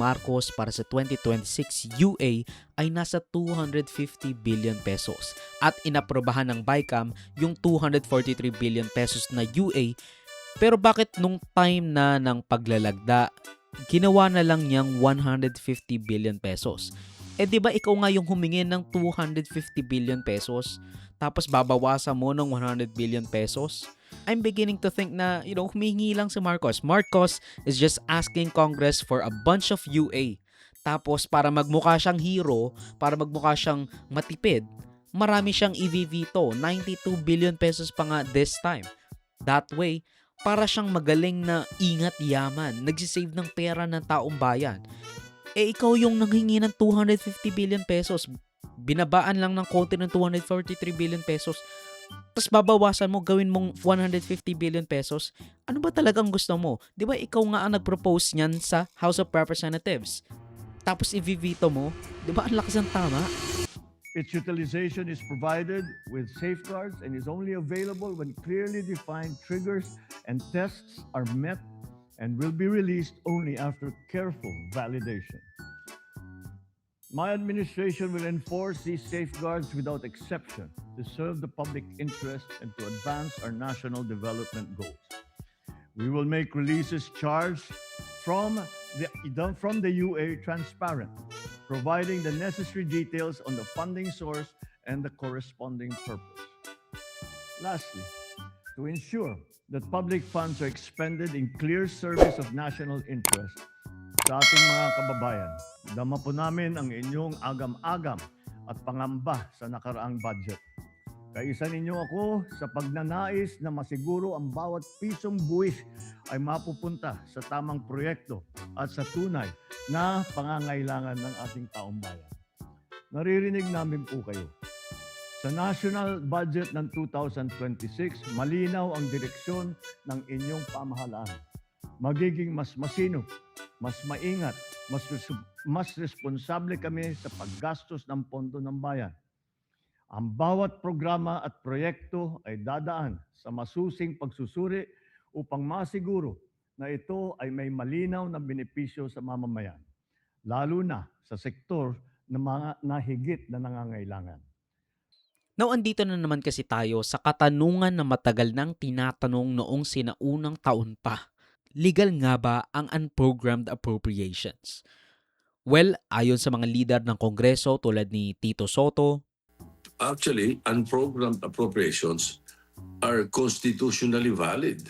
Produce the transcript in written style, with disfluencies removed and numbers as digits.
Marcos para sa 2026 UA ay nasa 250 billion pesos at inaprobahan ng BICAM yung 243 billion pesos na UA. Pero bakit nung time na ng paglalagda, ginawa na lang niyang 150 billion pesos? Eh di ba ikaw nga yung humingi ng 250 billion pesos tapos babawasan mo ng 100 billion pesos? I'm beginning to think na, humingi lang si Marcos. Marcos is just asking Congress for a bunch of UA. Tapos para magmukha siyang hero, para magmukha siyang matipid, marami siyang i-veto. 92 billion pesos pa nga this time. That way, para siyang magaling na ingat yaman, nagsisave ng pera ng taong bayan. Eh ikaw yung nanghingi ng 250 billion pesos. Binabaan lang ng konti ng 243 billion pesos. Tapos babawasan mo, gawin mong 150 billion pesos. Ano ba talagang gusto mo? Di ba ikaw nga ang nag-propose niyan sa House of Representatives? Tapos i-veto mo? Di ba ang lakas ng tama? Its utilization is provided with safeguards and is only available when clearly defined triggers and tests are met and will be released only after careful validation. My administration will enforce these safeguards without exception to serve the public interest and to advance our national development goals. We will make releases charged from the UA transparent, providing the necessary details on the funding source and the corresponding purpose. Lastly, to ensure that public funds are expended in clear service of national interest sa ating mga kababayan, dama po namin ang inyong agam-agam at pangamba sa nakaraang budget. Kaisa ninyo ako sa pagnanais na masiguro ang bawat pisong buwis ay mapupunta sa tamang proyekto at sa tunay na pangangailangan ng ating taong bayan. Naririnig namin po kayo. Sa national budget ng 2026, malinaw ang direksyon ng inyong pamahalaan. Magiging mas masinop, mas maingat, mas responsable kami sa paggastos ng pondo ng bayan. Ang bawat programa at proyekto ay dadaan sa masusing pagsusuri upang masiguro na ito ay may malinaw na benepisyo sa mamamayan, lalo na sa sektor na mga nahigit na nangangailangan. Now, andito na naman kasi tayo sa katanungan na matagal nang tinatanong noong sinaunang taon pa. Legal nga ba ang unprogrammed appropriations? Well, ayon sa mga leader ng Kongreso tulad ni Tito Soto, Actually, unprogrammed appropriations are constitutionally valid.